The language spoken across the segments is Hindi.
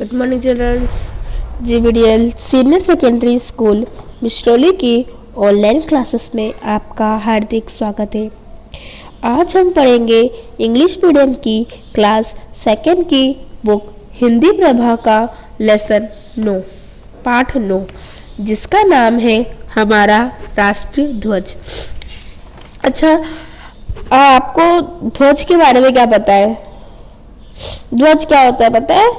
Good morning childrens. GBDL senior secondary school Mishrauli की ऑनलाइन क्लासेस में आपका हार्दिक स्वागत है। आज हम पढ़ेंगे इंग्लिश मीडियम की क्लास सेकेंड की बुक हिंदी प्रभा का लेसन 9 पाठ 9 जिसका नाम है हमारा राष्ट्रीय ध्वज। अच्छा, आपको ध्वज के बारे में क्या पता है? ध्वज क्या होता है पता है?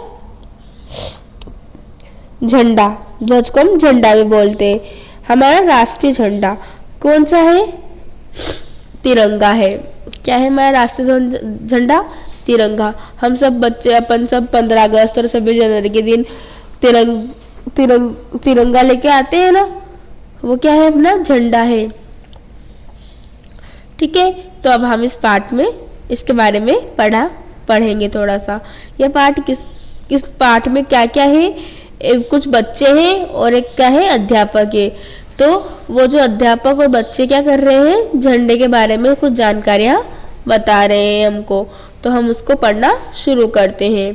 झंडा। ध्वज को हम झंडा भी बोलते हैं। हमारा राष्ट्रीय झंडा कौन सा है? तिरंगा है। क्या है हमारा राष्ट्रीय झंडा? तिरंगा। हम सब बच्चे अपन सब 15 अगस्त और 26 जनवरी के दिन तिरंगा लेके आते हैं ना, वो क्या है? अपना झंडा है। ठीक है, तो अब हम इस पाठ में इसके बारे में पढ़ेंगे थोड़ा सा। यह पाठ किस पाठ में क्या क्या है? कुछ बच्चे हैं और एक क्या है? अध्यापक है। तो वो जो अध्यापक और बच्चे क्या कर रहे हैं? झंडे के बारे में कुछ जानकारियां बता रहे हैं हमको। तो हम उसको पढ़ना शुरू करते हैं।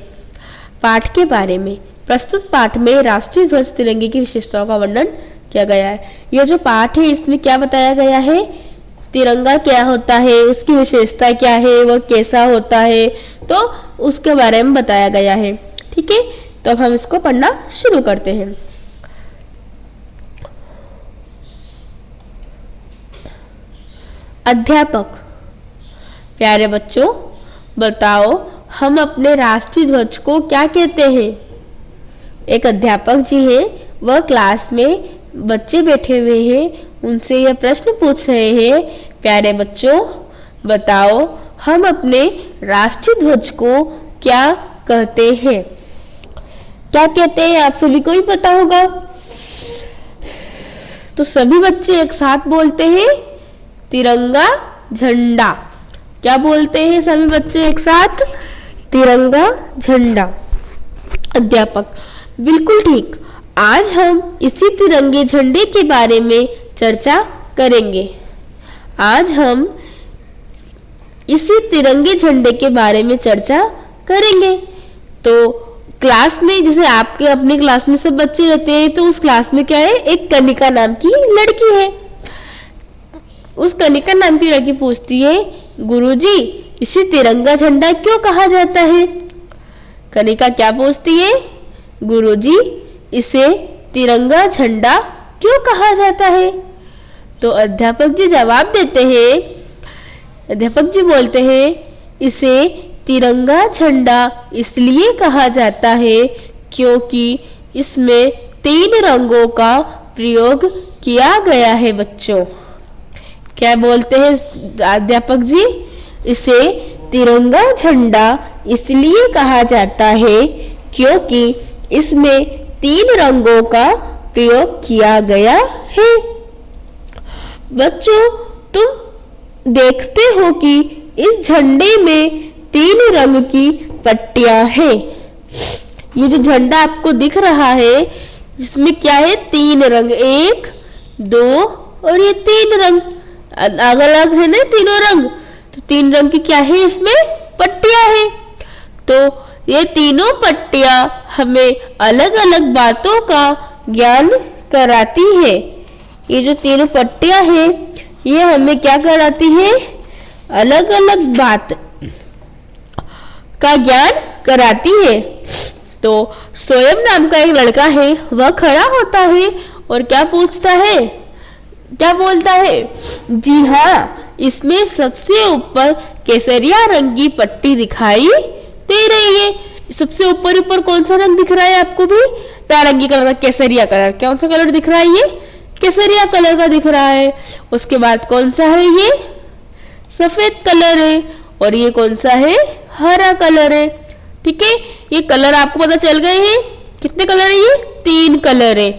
पाठ के बारे में। प्रस्तुत पाठ में राष्ट्रीय ध्वज तिरंगे की विशेषताओं का वर्णन किया गया है। यह जो पाठ है इसमें क्या बताया गया है? तिरंगा क्या होता है, उसकी विशेषता क्या है, वह कैसा होता है, तो उसके बारे में बताया गया है। ठीक है, तो अब हम इसको पढ़ना शुरू करते हैं। अध्यापक। प्यारे बच्चों, बताओ हम अपने राष्ट्रीय ध्वज को क्या कहते हैं? एक अध्यापक जी हैं, वह क्लास में बच्चे बैठे हुए हैं, उनसे यह प्रश्न पूछ रहे हैं, प्यारे बच्चों बताओ हम अपने राष्ट्रीय ध्वज को क्या कहते हैं? क्या कहते हैं? आप सभी को ही पता होगा। तो सभी बच्चे एक साथ बोलते हैं तिरंगा झंडा। क्या बोलते हैं सभी बच्चे एक साथ? तिरंगा झंडा। अध्यापक। बिल्कुल ठीक। आज हम इसी तिरंगे झंडे के बारे में चर्चा करेंगे। आज हम इसी तिरंगे झंडे के बारे में चर्चा करेंगे। तो क्लास में, जैसे आपके अपनी क्लास में सब बच्चे रहते हैं, तो उस क्लास में क्या है? एक कनिका नाम की लड़की है। उस कनिका नाम की लड़की पूछती है, गुरुजी इसे तिरंगा झंडा क्यों कहा जाता है? कनिका क्या पूछती है? गुरुजी इसे तिरंगा झंडा क्यों कहा जाता है? तो अध्यापक जी जवाब देते हैं। अध्यापक जी बोलते हैं, इसे तिरंगा झंडा इसलिए कहा जाता है क्योंकि इसमें 3 रंगों का प्रयोग किया गया है। बच्चों, क्या बोलते हैं अध्यापक जी? इसे तिरंगा झंडा इसलिए कहा जाता है क्योंकि इसमें 3 रंगों का प्रयोग किया गया है। बच्चों, तुम देखते हो कि इस झंडे में 3 रंग की पट्टियां हैं। ये जो झंडा आपको दिख रहा है, इसमें क्या है? 3 रंग, 1, 2 और ये 3 रंग अलग अलग है ना, तीनों रंग। तो 3 रंग की क्या है? इसमें पट्टियां हैं। तो ये तीनों पट्टियां हमें अलग अलग बातों का ज्ञान कराती है। ये जो तीनों पट्टियां हैं, ये हमें क्या कराती है? अलग अलग बात का ज्ञान कराती है। तो सोयम नाम का एक लड़का है, वह खड़ा होता है और क्या पूछता है? क्या बोलता है? जी हाँ, इसमें सबसे ऊपर केसरिया रंग की पट्टी दिखाई दे रही है। सबसे ऊपर कौन सा रंग दिख रहा है आपको भी? नारंगी कलर का, केसरिया कलर। कौन सा कलर दिख रहा है? ये केसरिया कलर का दिख रहा है। उसके बाद कौन सा है? ये सफेद कलर है। और ये कौन सा है? हरा कलर है। ठीक है, ये कलर आपको पता चल गए हैं। कितने कलर है? ये 3 कलर है।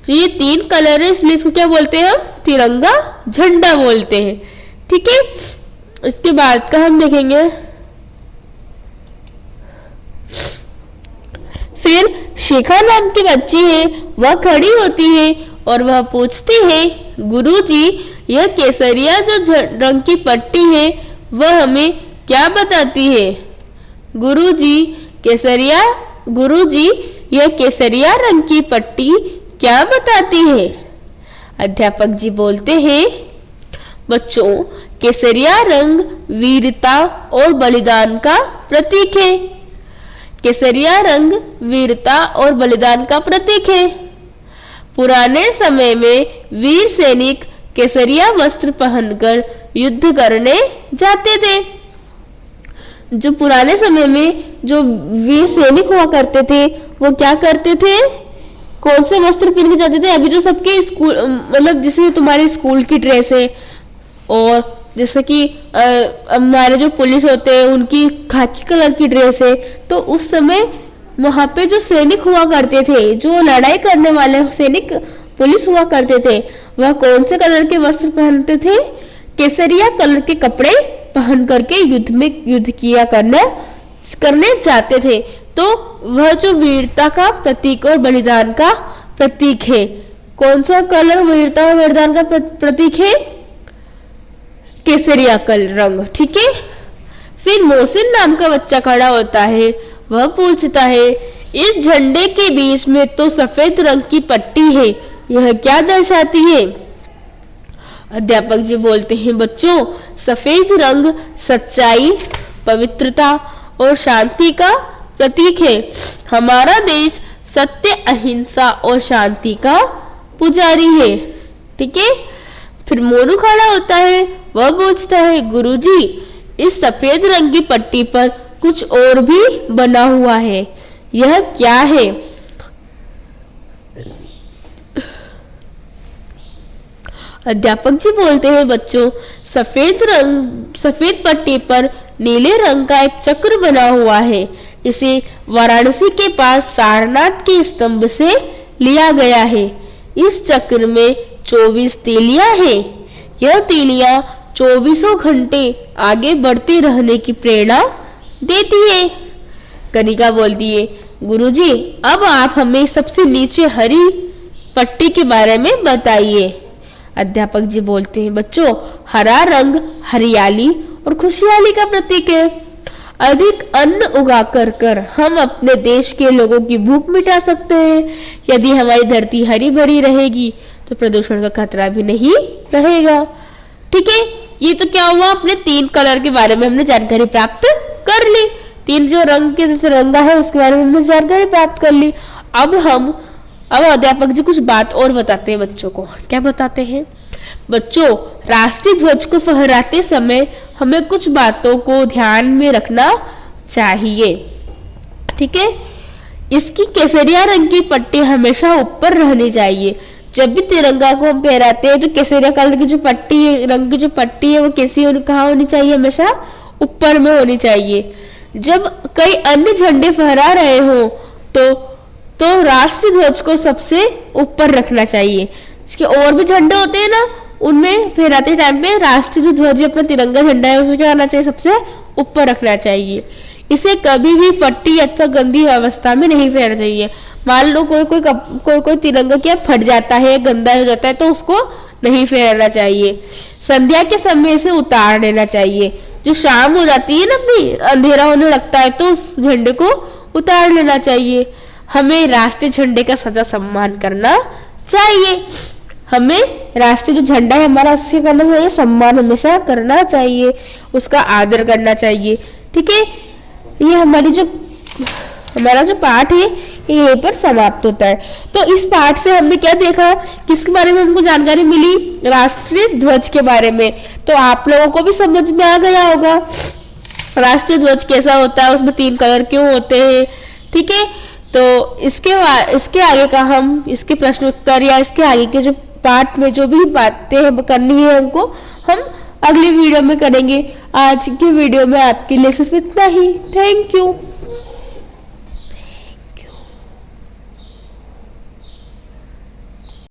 तो ये 3 कलर है, इसलिए इसको क्या बोलते हैं? हम तिरंगा झंडा बोलते हैं। ठीक है, इसके बाद का हम देखेंगे। फिर शिखा नाम की बच्ची है, वह खड़ी होती है और वह पूछती है, गुरुजी यह केसरिया जो रंग की पट्टी है वह हमें क्या बताती है? गुरुजी यह केसरिया रंग की पट्टी क्या बताती है? अध्यापक जी बोलते हैं, बच्चों केसरिया रंग वीरता और बलिदान का प्रतीक है। केसरिया रंग वीरता और बलिदान का प्रतीक है। पुराने समय में वीर सैनिक केसरिया वस्त्र पहनकर युद्ध करने जाते थे। जो पुराने समय में जो वीर सैनिक हुआ करते थे वो क्या करते थे? कौन से वस्त्र पहन के जाते थे? अभी तो सबके स्कूल मतलब जैसे तुम्हारी स्कूल की ड्रेस है और जैसे कि हमारे जो पुलिस होते हैं उनकी खाकी कलर की ड्रेस है। तो उस समय वहां पे जो सैनिक हुआ करते थे, जो लड़ाई करने वाले सैनिक पुलिस हुआ करते थे, वह कौन से कलर के वस्त्र पहनते थे? केसरिया कलर के कपड़े पहन करके युद्ध किया करने जाते थे। तो वह जो वीरता का प्रतीक और बलिदान का प्रतीक है। कौन सा कलर वीरता और बलिदान का प्रतीक है? केसरिया कलर रंग। ठीक है। फिर मोहसिन नाम का बच्चा खड़ा होता है। वह पूछता है, इस झंडे के बीच में तो सफेद रंग की पट्टी है, यह क्या दर्शाती है? अध्यापक जी बोलते हैं, बच्चों सफेद रंग सच्चाई, पवित्रता और शांति का प्रतीक है। हमारा देश सत्य, अहिंसा और शांति का पुजारी है। ठीक है। फिर मोनू खड़ा होता है। वह पूछता है, गुरुजी इस सफेद रंग की पट्टी पर कुछ और भी बना हुआ है, यह क्या है? अध्यापक जी बोलते हैं, बच्चों सफेद पट्टी पर नीले रंग का एक चक्र बना हुआ है। इसे वाराणसी के पास सारनाथ के स्तंभ से लिया गया है। इस चक्र में 24 तीलियां हैं। यह तीलियां 24 घंटे आगे बढ़ते रहने की प्रेरणा देती है। कनिका बोलती है, गुरुजी अब आप हमें सबसे नीचे हरी पट्टी के बारे में बताइए। अध्यापक जी बोलते हैं, बच्चों हरा रंग हरियाली और खुशहाली का प्रतीक है। अधिक अन्न उगा कर हम अपने देश के लोगों की भूख मिटा सकते हैं। यदि हमारी धरती हरी भरी रहेगी तो प्रदूषण का खतरा भी नहीं रहेगा। ठीक है। ये तो क्या हुआ, अपने 3 कलर के बारे में हमने जानकारी प्राप्त कर ली। 3 जो रंग के तिरंगा है उसके बारे में हमने जानकारी प्राप्त कर ली। अब अध्यापक जी कुछ बात और बताते हैं बच्चों को। क्या बताते हैं? बच्चों राष्ट्रीय ध्वज को फहराते समय हमें कुछ बातों को ध्यान में रखना चाहिए। ठीक है। इसकी केसरिया रंग की पट्टी हमेशा ऊपर रहनी चाहिए। जब भी तिरंगा को हम फहराते हैं तो केसरिया कलर की जो पट्टी है, रंग की जो पट्टी है, वो कैसी कहाँ होनी चाहिए? हमेशा ऊपर में होनी चाहिए। जब कई अन्य झंडे फहरा रहे हो तो राष्ट्रीय ध्वज को सबसे ऊपर रखना चाहिए। इसके और भी झंडे होते हैं ना, उनमें फहराते टाइम पे राष्ट्रीय जो ध्वज अपना तिरंगा झंडा है उसको क्या करना चाहिए? सबसे ऊपर रखना चाहिए। इसे कभी भी फटी अथवा गंदी अवस्था में नहीं फहराना चाहिए। मान लो कोई तिरंगा क्या फट जाता है, गंदा हो जाता है, तो उसको नहीं फहराना चाहिए। संध्या के समय से उतार देना चाहिए। जो शाम हो जाती है ना, अपनी अंधेरा होने लगता है, तो उस झंडे को उतार लेना चाहिए। हमें राष्ट्रीय झंडे का सदा सम्मान करना चाहिए। हमें राष्ट्रीय जो झंडा है हमारा उससे करना चाहिए, सम्मान हमेशा करना चाहिए, उसका आदर करना चाहिए। ठीक है। ये हमारा जो पाठ है ये यहीं पर समाप्त होता है। तो इस पाठ से हमने क्या देखा, किसके बारे में हमको जानकारी मिली? राष्ट्रीय ध्वज के बारे में। तो आप लोगों को भी समझ में आ गया होगा राष्ट्रीय ध्वज कैसा होता है, उसमें 3 कलर क्यों होते हैं। ठीक है। तो इसके आगे का हम इसके प्रश्न उत्तर या इसके आगे के जो पाठ में जो भी बातें करनी है हमको, हम अगली वीडियो में करेंगे। आज की वीडियो में आपके लिए सिर्फ इतना ही। Thank you.